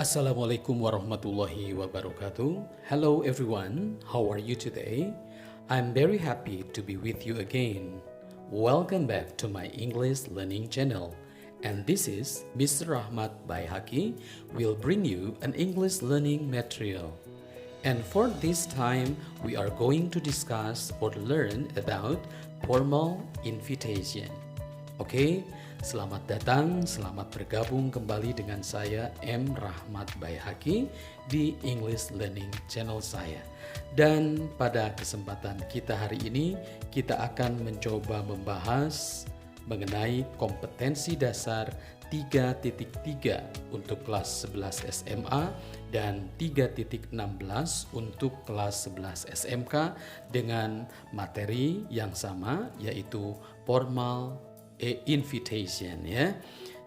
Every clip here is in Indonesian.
Assalamualaikum warahmatullahi wabarakatuh. Hello everyone, how are you today? I'm very happy to be with you again. Welcome back to my English learning channel. And this is Mr. Rahmat Baihaki will bring you an English learning material. And for this time, we are going to discuss or learn about formal invitation. Oke, selamat datang, selamat bergabung kembali dengan saya M. Rahmat Baihaki di English Learning Channel saya. Dan pada kesempatan kita hari ini, kita akan mencoba membahas mengenai kompetensi dasar 3.3 untuk kelas 11 SMA dan 3.16 untuk kelas 11 SMK dengan materi yang sama yaitu formal invitation ya.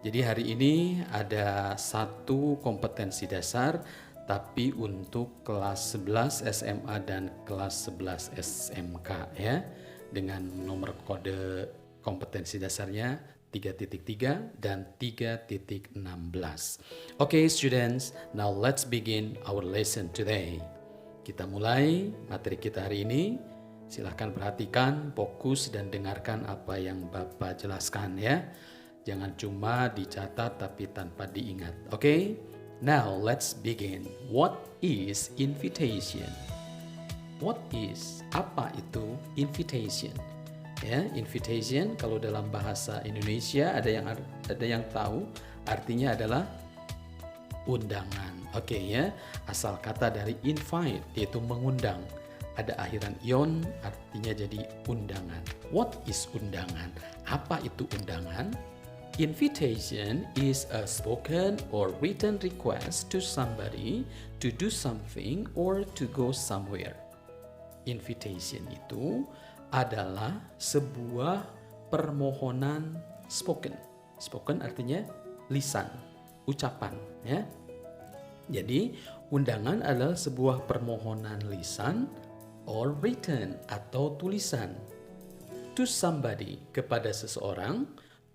Jadi hari ini ada satu kompetensi dasar tapi untuk kelas 11 SMA dan kelas 11 SMK ya dengan nomor kode kompetensi dasarnya 3.3 dan 3.16. Okay students, now let's begin our lesson today. Kita mulai materi kita hari ini. Silahkan perhatikan, fokus, dan dengarkan apa yang Bapak jelaskan ya. Jangan cuma dicatat tapi tanpa diingat. Okay? Now let's begin. What is invitation? What is? Apa itu invitation? Ya, invitation kalau dalam bahasa Indonesia ada yang tahu artinya adalah undangan. Oke ya, asal kata dari invite yaitu mengundang. Ada akhiran ion artinya jadi undangan. What is undangan? Apa itu undangan? Invitation is a spoken or written request to somebody to do something or to go somewhere. Invitation itu adalah sebuah permohonan spoken. Spoken artinya lisan, ucapan ya. Jadi undangan adalah sebuah permohonan lisan or written atau tulisan to somebody kepada seseorang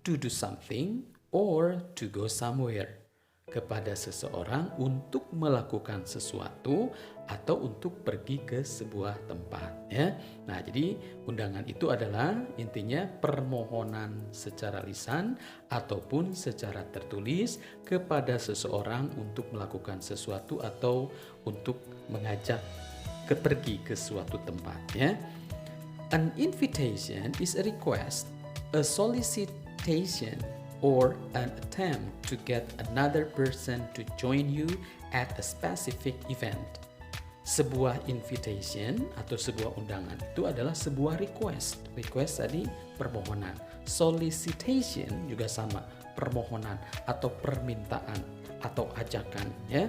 to do something or to go somewhere kepada seseorang untuk melakukan sesuatu atau untuk pergi ke sebuah tempat ya. Nah, jadi undangan itu adalah intinya permohonan secara lisan ataupun secara tertulis kepada seseorang untuk melakukan sesuatu atau untuk mengajak pergi ke suatu tempat ya. An invitation is a request, a solicitation, or an attempt to get another person to join you at a specific event. Sebuah invitation atau sebuah undangan itu adalah sebuah request. Request tadi permohonan. Solicitation juga sama, permohonan atau permintaan atau ajakan ya.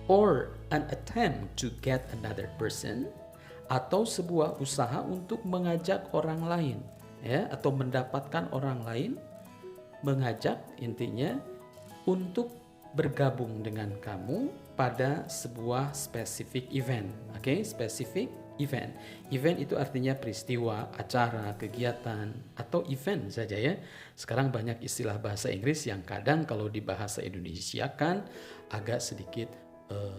Or an attempt to get another person atau sebuah usaha untuk mengajak orang lain ya atau mendapatkan orang lain mengajak intinya untuk bergabung dengan kamu pada sebuah specific event. Oke, specific event. Event itu artinya peristiwa, acara, kegiatan atau event saja ya. Sekarang banyak istilah bahasa Inggris yang kadang kalau di bahasa Indonesia kan agak sedikit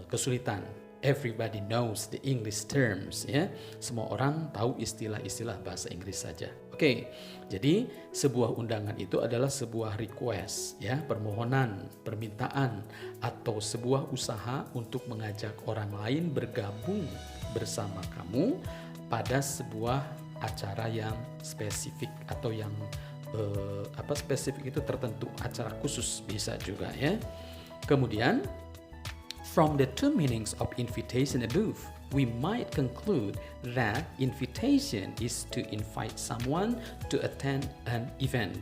kesulitan. Everybody knows the English terms ya. Semua orang tahu istilah-istilah bahasa Inggris saja. Oke. Jadi sebuah undangan itu adalah sebuah request ya, permohonan, permintaan atau sebuah usaha untuk mengajak orang lain bergabung bersama kamu pada sebuah acara yang spesifik atau yang spesifik itu tertentu, acara khusus bisa juga ya. Kemudian from the two meanings of invitation above, we might conclude that invitation is to invite someone to attend an event.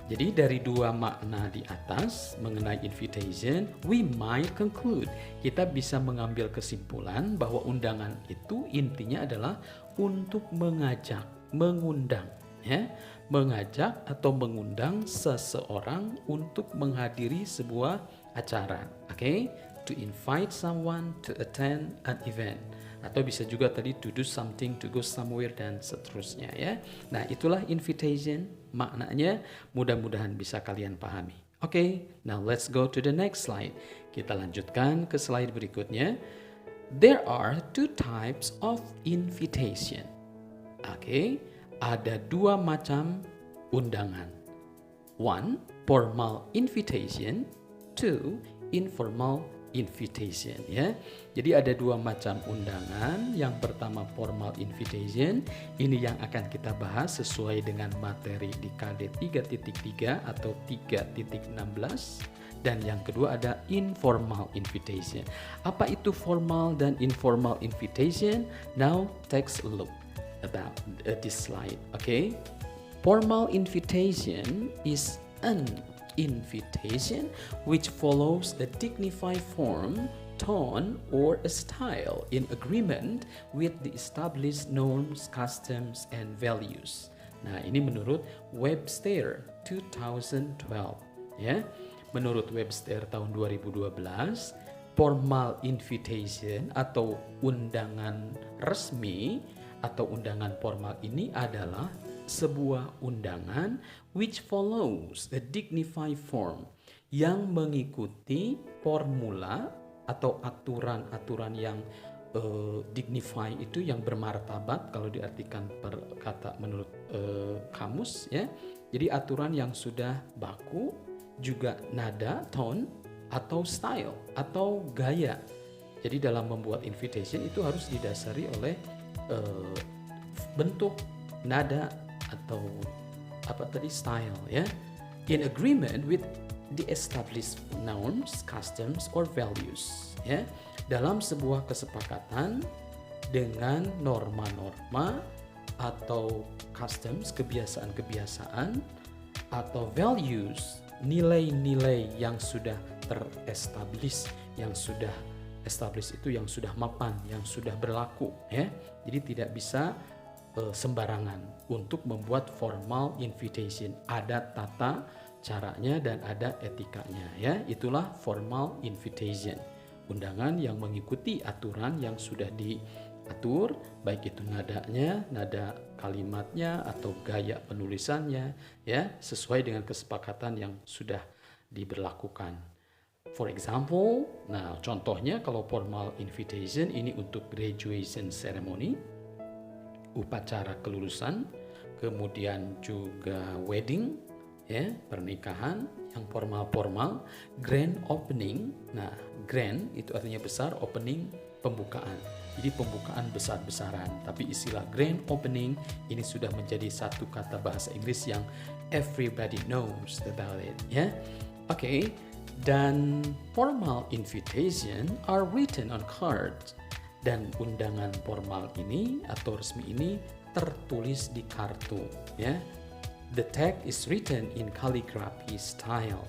Jadi dari dua makna di atas mengenai invitation, we might conclude, kita bisa mengambil kesimpulan bahwa undangan itu intinya adalah untuk mengajak, mengundang, ya, mengajak atau mengundang seseorang untuk menghadiri sebuah acara, oke? To invite someone to attend an event, atau bisa juga tadi to do something, to go somewhere dan seterusnya ya. Nah, itulah invitation maknanya, mudah-mudahan bisa kalian pahami. Okay, now let's go to the next slide. Kita lanjutkan ke slide berikutnya. There are two types of invitation. Okay, ada dua macam undangan. One, formal invitation. Two, informal invitation, ya. Jadi ada dua macam undangan. Yang pertama formal invitation. Ini yang akan kita bahas sesuai dengan materi di KD 3.3 atau 3.16. Dan yang kedua ada informal invitation. Apa itu formal dan informal invitation? Now take a look about this slide, okay? Formal invitation is an invitation which follows a dignified form, tone, or a style in agreement with the established norms, customs, and values. Nah, ini menurut Webster 2012, ya. Menurut Webster tahun 2012, formal invitation atau undangan resmi atau undangan formal ini adalah sebuah undangan which follows a dignified form, yang mengikuti formula atau aturan-aturan yang dignify itu yang bermartabat kalau diartikan per kata menurut kamus, ya. Jadi aturan yang sudah baku, juga nada, tone, atau style, atau gaya. Jadi dalam membuat invitation itu harus didasari oleh bentuk, nada, atau apa tadi, style, ya. In agreement with the established norms, customs, or values, ya. Dalam sebuah kesepakatan dengan norma-norma atau customs, kebiasaan-kebiasaan, atau values, nilai-nilai yang sudah terestablish, yang sudah establish itu yang sudah mapan, yang sudah berlaku, ya. Jadi tidak bisa sembarangan untuk membuat formal invitation. Ada tata caranya dan ada etikanya, ya. Itulah formal invitation. Undangan yang mengikuti aturan yang sudah diatur, baik itu nadanya, nada kalimatnya, atau gaya penulisannya, ya, sesuai dengan kesepakatan yang sudah diberlakukan. For example, nah contohnya kalau formal invitation ini untuk graduation ceremony, upacara kelulusan, kemudian juga wedding, ya, pernikahan yang formal-formal, grand opening. Nah, grand itu artinya besar, opening pembukaan. Jadi pembukaan besar-besaran. Tapi istilah grand opening ini sudah menjadi satu kata bahasa Inggris yang everybody knows about it, ya. Oke, dan formal invitation are written on cards. Dan undangan formal ini atau resmi ini tertulis di kartu, ya. The text is written in calligraphy style.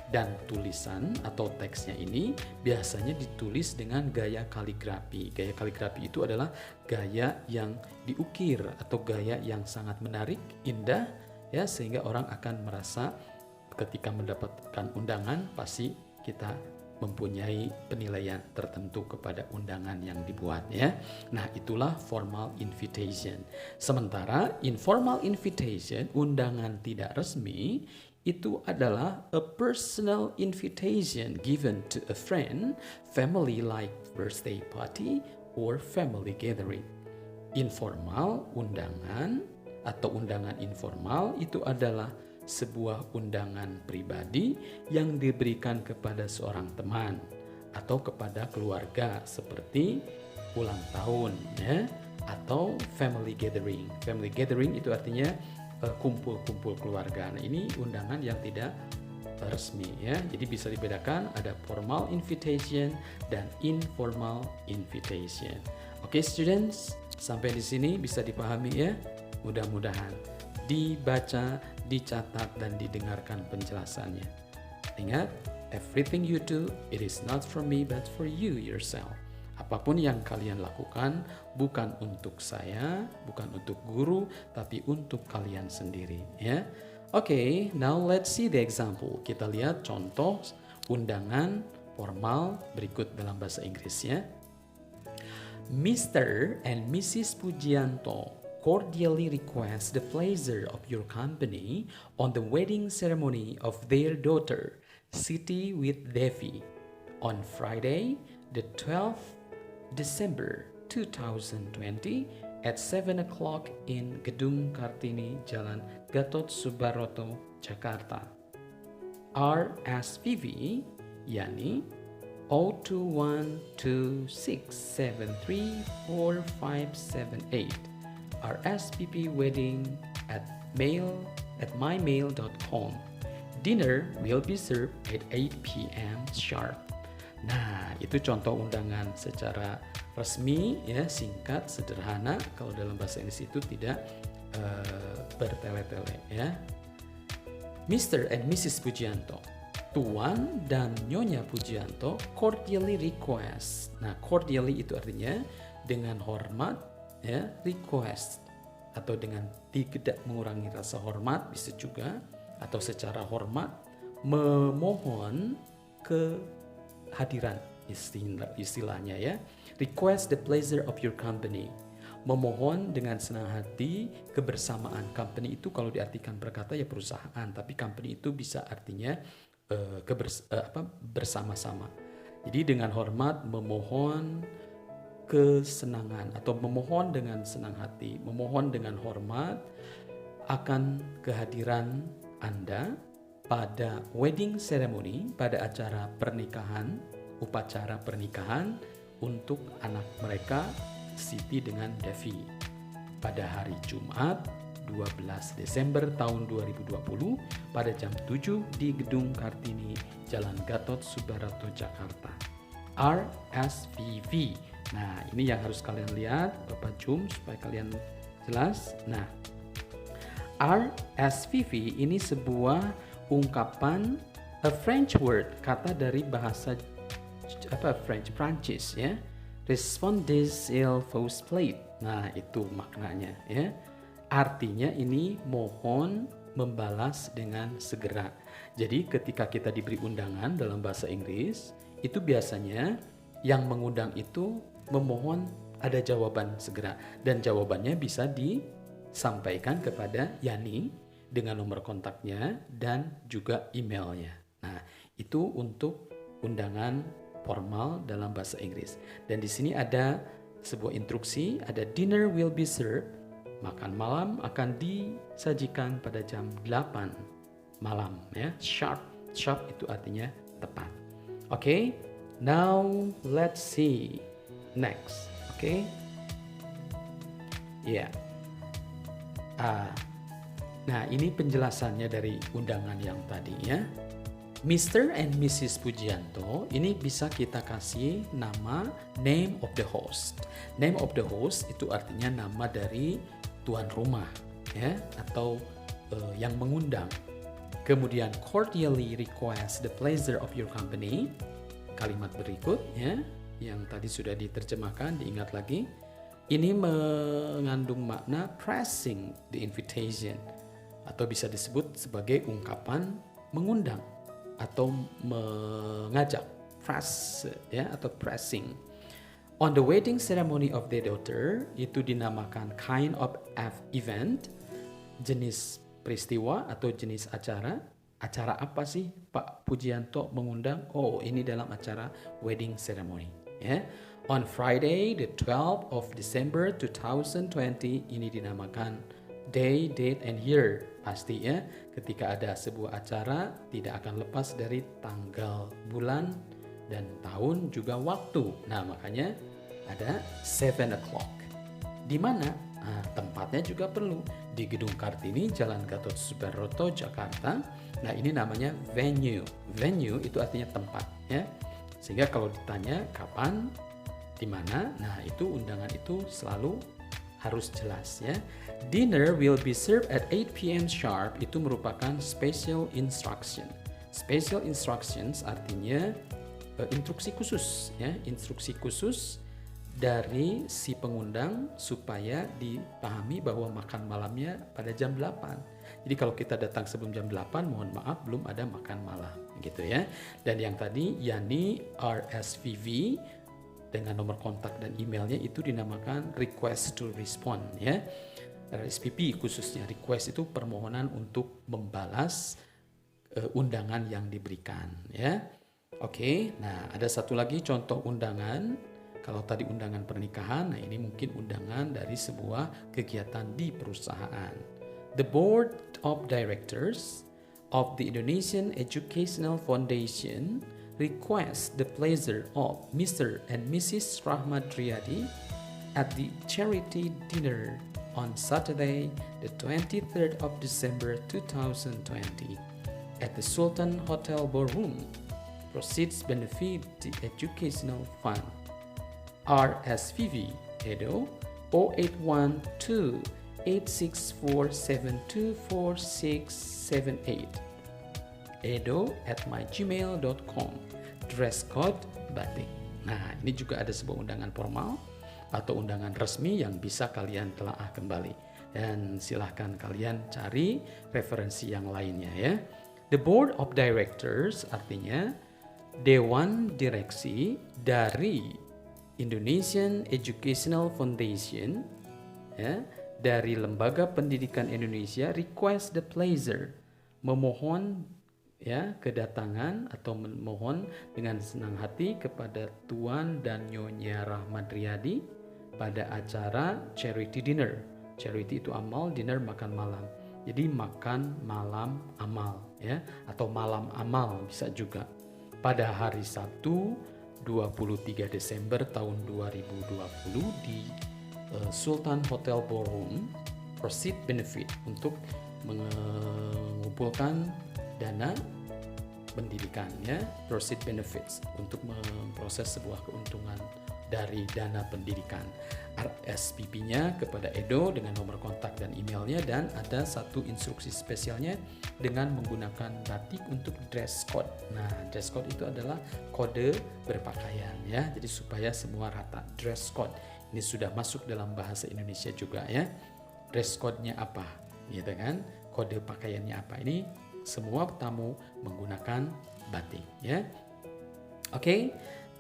Dan tulisan atau teksnya ini biasanya ditulis dengan gaya kaligrafi. Gaya kaligrafi itu adalah gaya yang diukir atau gaya yang sangat menarik, indah, ya, sehingga orang akan merasa ketika mendapatkan undangan pasti kita mempunyai penilaian tertentu kepada undangan yang dibuat, ya. Nah, itulah formal invitation. Sementara informal invitation, undangan tidak resmi, itu adalah a personal invitation given to a friend, family like birthday party or family gathering. Informal undangan atau undangan informal itu adalah sebuah undangan pribadi yang diberikan kepada seorang teman atau kepada keluarga seperti ulang tahun, ya, atau family gathering. Family gathering itu artinya kumpul-kumpul keluarga. Nah, ini undangan yang tidak resmi, ya. Jadi bisa dibedakan ada formal invitation dan informal invitation. Oke, students, sampai di sini bisa dipahami, ya. Mudah-mudahan dibaca, dicatat, dan didengarkan penjelasannya. Ingat, everything you do, it is not from me but for you yourself. Apapun yang kalian lakukan bukan untuk saya, bukan untuk guru, tapi untuk kalian sendiri, ya. Oke, now let's see the example. Kita lihat contoh undangan formal berikut dalam bahasa Inggrisnya. Mr. and Mrs. Pujianto cordially request the pleasure of your company on the wedding ceremony of their daughter, Siti with Devi, on Friday, the 12th December 2020 at 7 o'clock in Gedung Kartini, Jalan Gatot Subroto, Jakarta. RSVP, yakni 02126734578. RSVP wedding at mymail.com. Dinner will be served at 8 p.m. sharp. Nah, itu contoh undangan secara resmi ya, singkat, sederhana. Kalau dalam bahasa Inggris itu tidak bertele-tele ya. Mr. and Mrs. Pujianto, Tuan dan Nyonya Pujianto cordially request. Nah, cordially itu artinya dengan hormat ya, request atau dengan tidak mengurangi rasa hormat bisa juga, atau secara hormat memohon kehadiran istilahnya ya. Request the pleasure of your company. Memohon dengan senang hati kebersamaan. Company itu kalau diartikan berkata ya perusahaan, tapi company itu bisa artinya bersama-sama. Jadi dengan hormat memohon kesenangan atau memohon dengan senang hati, memohon dengan hormat akan kehadiran Anda pada wedding ceremony, pada acara pernikahan, upacara pernikahan untuk anak mereka Siti dengan Devi pada hari Jumat 12 Desember tahun 2020 pada jam 7 di Gedung Kartini, Jalan Gatot Subroto, Jakarta. RSVP. Nah, ini yang harus kalian lihat, Bapak zoom supaya kalian jelas. Nah, RSVP ini sebuah ungkapan, a French word, kata dari bahasa Prancis ya. Respondez il vous plaît. Nah, itu maknanya ya. Artinya ini mohon membalas dengan segera. Jadi ketika kita diberi undangan dalam bahasa Inggris, itu biasanya yang mengundang itu memohon ada jawaban segera, dan jawabannya bisa disampaikan kepada Yani dengan nomor kontaknya dan juga emailnya. Nah, itu untuk undangan formal dalam bahasa Inggris. Dan di sini ada sebuah instruksi, ada dinner will be served, makan malam akan disajikan pada jam 8 malam ya. Sharp itu artinya tepat. Okay, now let's see next. Okay, ya. Yeah. Nah, ini penjelasannya dari undangan yang tadi ya. Mr. and Mrs. Pujianto, ini bisa kita kasih nama name of the host. Name of the host itu artinya nama dari tuan rumah ya, atau yang mengundang. Kemudian cordially request the pleasure of your company. Kalimat berikut ya, yang tadi sudah diterjemahkan, diingat lagi. Ini mengandung makna pressing the invitation, atau bisa disebut sebagai ungkapan mengundang atau mengajak, press ya, atau pressing. On the wedding ceremony of their daughter, itu dinamakan kind of event, jenis peristiwa atau jenis acara. Acara apa sih Pak Pujianto mengundang? Oh, ini dalam acara wedding ceremony ya. On Friday the 12th of December 2020, ini dinamakan day, date, and year. Pasti ya, ketika ada sebuah acara tidak akan lepas dari tanggal, bulan, dan tahun, juga waktu. Nah, makanya ada 7 o'clock. Di mana? Nah, tempatnya juga perlu. Di Gedung Kartini, Jalan Gatot Subroto, Jakarta. Nah, ini namanya venue. Venue itu artinya tempat ya. Sehingga kalau ditanya kapan, di mana, nah itu undangan itu selalu harus jelas ya. Dinner will be served at 8 p.m. sharp, itu merupakan special instruction. Special instructions artinya instruksi khusus ya, instruksi khusus dari si pengundang supaya dipahami bahwa makan malamnya pada jam 8. Jadi kalau kita datang sebelum jam 8, mohon maaf belum ada makan malam gitu ya. Dan yang tadi Yani RSVP dengan nomor kontak dan emailnya itu dinamakan request to respond ya. RSVP khususnya. Request itu permohonan untuk membalas undangan yang diberikan, ya. Oke, nah ada satu lagi contoh undangan. Kalau tadi undangan pernikahan, nah ini mungkin undangan dari sebuah kegiatan di perusahaan. The Board of Directors of the Indonesian Educational Foundation requests the pleasure of Mr. and Mrs. Rahmat Riyadi at the charity dinner on Saturday, the 23rd of December 2020 at the Sultan Hotel Ballroom. Proceeds benefit the Educational Fund. RSVP Edo 0812 864724678 edo@mygmail.com. Dress code batik. Nah, ini juga ada sebuah undangan formal atau undangan resmi yang bisa kalian telaah kembali. Dan silahkan kalian cari referensi yang lainnya ya. The Board of Directors artinya Dewan Direksi dari Indonesian Educational Foundation, ya, dari Lembaga Pendidikan Indonesia, request the pleasure, memohon ya kedatangan atau memohon dengan senang hati kepada Tuan dan Nyonya Rahmat Riyadi pada acara charity dinner. Charity itu amal, dinner makan malam. Jadi makan malam amal ya, atau malam amal bisa juga. Pada hari Sabtu 23 Desember tahun 2020 di Sultan Hotel Ballroom. Proceed benefit untuk mengumpulkan dana pendidikannya, proceed benefits untuk memproses sebuah keuntungan dari dana pendidikan. RSVP-nya kepada Edo dengan nomor kontak dan emailnya, dan ada satu instruksi spesialnya dengan menggunakan batik untuk dress code. Nah, dress code itu adalah kode berpakaian ya, jadi supaya semua rata. Dress code ini sudah masuk dalam bahasa Indonesia juga ya. Dress code-nya apa, gitu kan? Kode pakaiannya apa? Ini semua tamu menggunakan batik ya. Oke,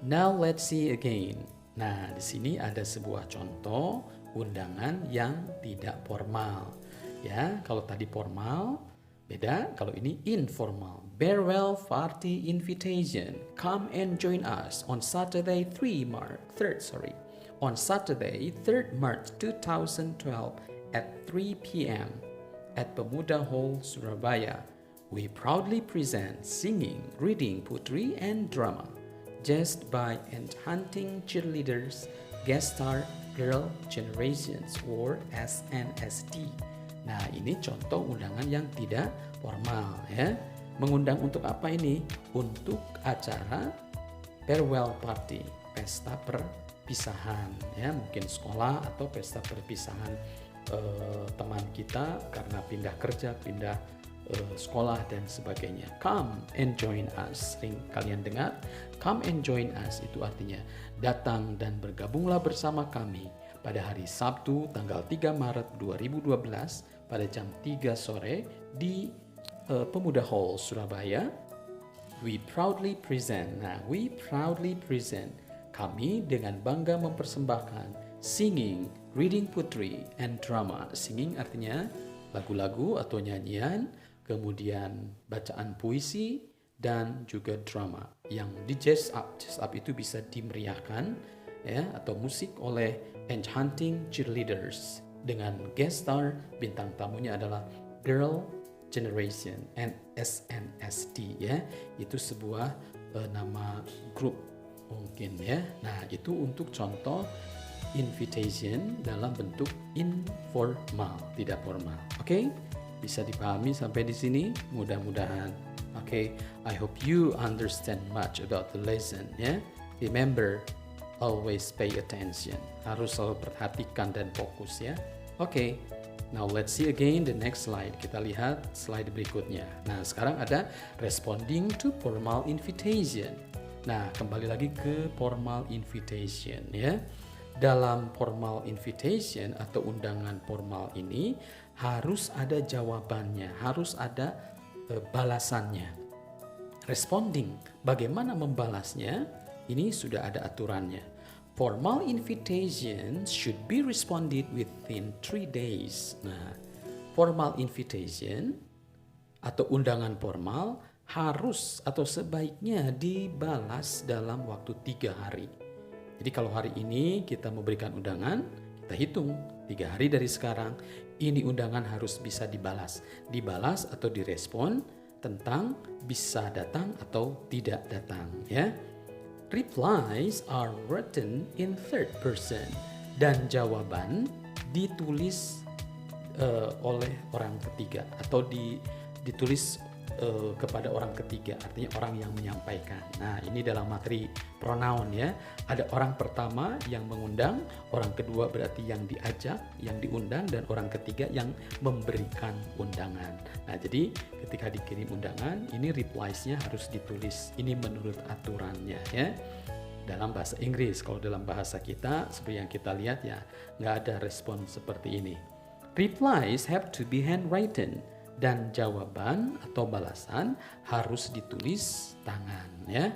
now let's see again. Nah, di sini ada sebuah contoh undangan yang tidak formal. Ya, kalau tadi formal, beda. Kalau ini informal. Farewell party invitation. Come and join us on Saturday 3rd March 2012 at 3 p.m. at Pemuda Hall, Surabaya. We proudly present singing, reading, poetry, and drama. Just by Enchanting Cheerleaders, Guest Star Girl Generations or SNSD. Nah, ini contoh undangan yang tidak formal ya. Mengundang untuk apa ini? Untuk acara farewell party, pesta perpisahan ya, mungkin sekolah atau pesta perpisahan teman kita karena pindah kerja, pindah sekolah dan sebagainya. Come and join us. Sering kalian dengar come and join us, itu artinya datang dan bergabunglah bersama kami pada hari Sabtu tanggal 3 Maret 2012 pada jam 3 sore di Pemuda Hall, Surabaya. We proudly present. Nah, we proudly present. Kami dengan bangga mempersembahkan singing, reading poetry, and drama. Singing artinya lagu-lagu atau nyanyian, kemudian bacaan puisi, dan juga drama yang di jazz up. Jazz up itu bisa dimeriahkan ya, atau musik oleh Enchanting Cheerleaders dengan guest star, bintang tamunya adalah Girl Generation and SNSD ya. Itu sebuah nama grup mungkin ya. Nah, itu untuk contoh invitation dalam bentuk informal, tidak formal. Oke? Bisa dipahami sampai di sini? Mudah-mudahan. Okay, I hope you understand much about the lesson. Ya, remember, always pay attention. Harus selalu perhatikan dan fokus ya. Okay, now let's see again the next slide. Kita lihat slide berikutnya. Nah, sekarang ada responding to formal invitation. Nah, kembali lagi ke formal invitation ya. Dalam formal invitation atau undangan formal ini harus ada jawabannya, harus ada balasannya. Responding, bagaimana membalasnya? Ini sudah ada aturannya. Formal invitation should be responded within 3 days. Nah, formal invitation atau undangan formal harus atau sebaiknya dibalas dalam waktu 3 hari. Jadi kalau hari ini kita memberikan undangan, kita hitung 3 hari dari sekarang, ini undangan harus bisa dibalas. Dibalas atau direspon tentang bisa datang atau tidak datang, ya. Replies are written in third person dan jawaban ditulis oleh orang ketiga atau ditulis kepada orang ketiga, artinya orang yang menyampaikan. Nah, ini dalam materi pronoun ya. Ada orang pertama yang mengundang, orang kedua berarti yang diajak, yang diundang, dan orang ketiga yang memberikan undangan. Nah, jadi ketika dikirim undangan, ini replies-nya harus ditulis. Ini menurut aturannya ya. Dalam bahasa Inggris, kalau dalam bahasa kita seperti yang kita lihat ya, nggak ada respon seperti ini. Replies have to be handwritten. Dan jawaban atau balasan harus ditulis tangan ya.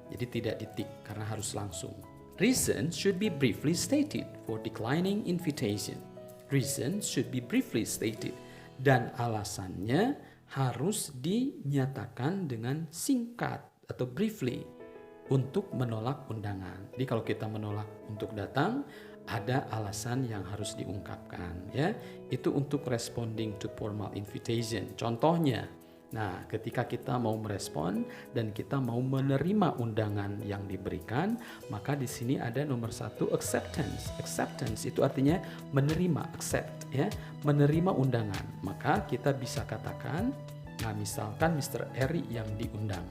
Jadi tidak ditik karena harus langsung. Reason should be briefly stated for declining invitation. Reason should be briefly stated. Dan alasannya harus dinyatakan dengan singkat atau briefly untuk menolak undangan. Jadi kalau kita menolak untuk datang, ada alasan yang harus diungkapkan ya. Itu untuk responding to formal invitation. Contohnya, nah ketika kita mau merespon dan kita mau menerima undangan yang diberikan, maka di sini ada nomor 1 acceptance. Acceptance itu artinya menerima, accept ya, menerima undangan. Maka kita bisa katakan, nah misalkan Mr. Eri yang diundang.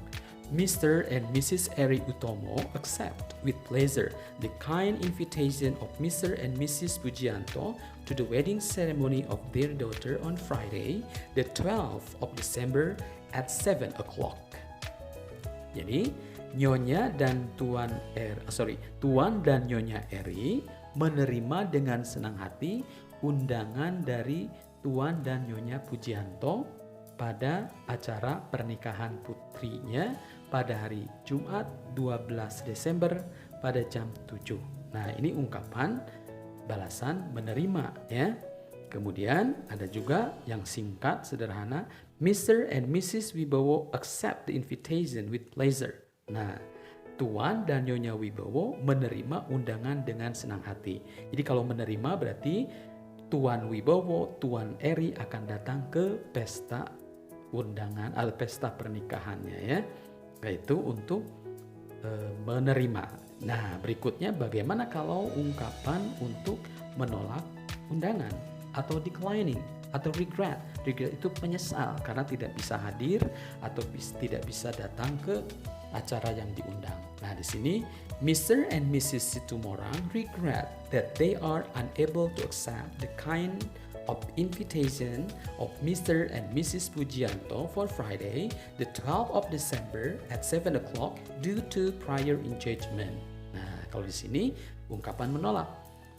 Mr. and Mrs. Eri Utomo accept with pleasure the kind invitation of Mr. and Mrs. Pujianto to the wedding ceremony of their daughter on Friday, the 12th of December at 7 o'clock. Jadi, Nyonya dan Tuan dan Nyonya Eri menerima dengan senang hati undangan dari Tuan dan Nyonya Pujianto pada acara pernikahan putrinya pada hari Jumat 12 Desember pada jam 7. Nah, ini ungkapan balasan menerima ya. Kemudian ada juga yang singkat sederhana, Mr. and Mrs. Wibowo accept the invitation with pleasure. Nah, Tuan dan Nyonya Wibowo menerima undangan dengan senang hati. Jadi kalau menerima berarti Tuan Wibowo, Tuan Eri akan datang ke pesta undangan atau pesta pernikahannya ya. Yaitu untuk menerima. Nah, berikutnya bagaimana kalau ungkapan untuk menolak undangan atau declining atau regret. Regret itu menyesal karena tidak bisa hadir atau tidak bisa datang ke acara yang diundang. Nah, di sini Mr. and Mrs. Situmorang regret that they are unable to accept the kind of invitation of Mr. and Mrs. Pujianto for Friday, the 12th of December at 7 o'clock due to prior engagement. Nah, kalau di sini ungkapan menolak.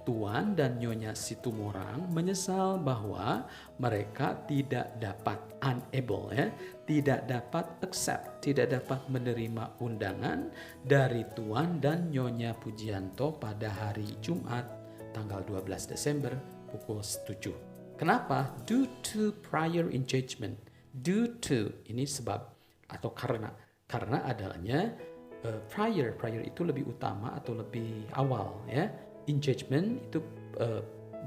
Tuan dan Nyonya Situmorang menyesal bahwa mereka tidak dapat unable ya, tidak dapat accept, tidak dapat menerima undangan dari Tuan dan Nyonya Pujianto pada hari Jumat tanggal 12 Desember pukul 7. Kenapa? Due to prior engagement. Due to ini sebab atau karena adanya prior itu lebih utama atau lebih awal ya. Engagement itu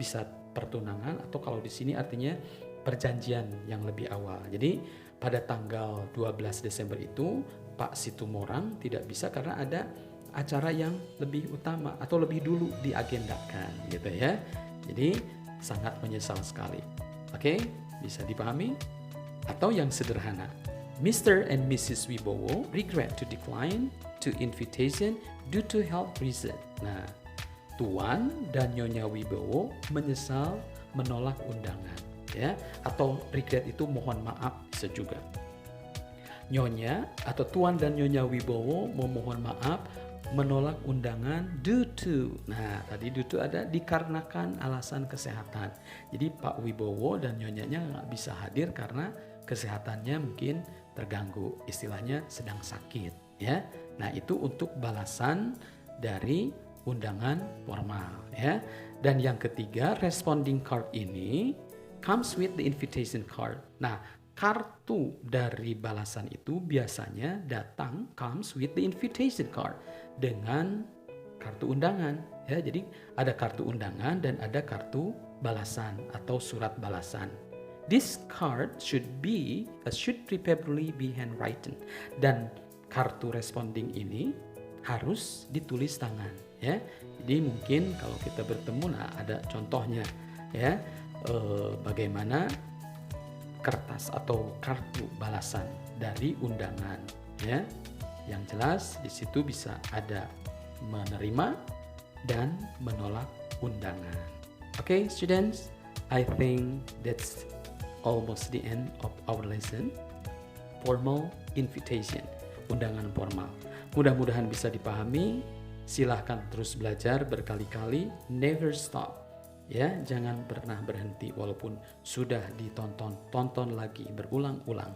bisa pertunangan atau kalau di sini artinya perjanjian yang lebih awal. Jadi pada tanggal 12 Desember itu Pak Situmorang tidak bisa karena ada acara yang lebih utama atau lebih dulu diagendakan gitu ya. Jadi sangat menyesal sekali. Oke, bisa dipahami? Atau yang sederhana, Mr. and Mrs. Wibowo regret to decline to invitation due to health reason. Nah, Tuan dan Nyonya Wibowo menyesal menolak undangan, ya. Atau regret itu mohon maaf bisa juga. Nyonya atau Tuan dan Nyonya Wibowo memohon maaf menolak undangan due to. Nah, tadi due to ada dikarenakan alasan kesehatan. Jadi Pak Wibowo dan Nyonyanya nggak bisa hadir karena kesehatannya mungkin terganggu. Istilahnya sedang sakit ya. Nah, itu untuk balasan dari undangan formal ya. Dan yang ketiga, responding card ini comes with the invitation card. Nah, kartu dari balasan itu biasanya datang comes with the invitation card dengan kartu undangan ya. Jadi ada kartu undangan dan ada kartu balasan atau surat balasan. This card should preferably be handwritten, dan kartu responding ini harus ditulis tangan ya. Jadi mungkin kalau kita bertemu, nah ada contohnya ya, bagaimana kertas atau kartu balasan dari undangan ya. Yang jelas di situ bisa ada menerima dan menolak undangan. Okay, students, I think that's almost the end of our lesson. Formal invitation, undangan formal. Mudah-mudahan bisa dipahami. Silahkan terus belajar berkali-kali, never stop. Ya, jangan pernah berhenti walaupun sudah tonton lagi berulang-ulang.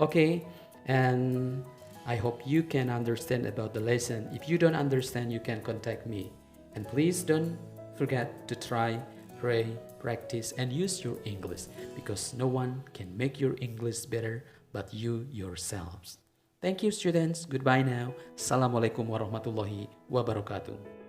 Okay, and I hope you can understand about the lesson. If you don't understand, you can contact me. And please don't forget to try, pray, practice, and use your English, because no one can make your English better but you yourselves. Thank you, students. Goodbye now. Assalamualaikum warahmatullahi wabarakatuh.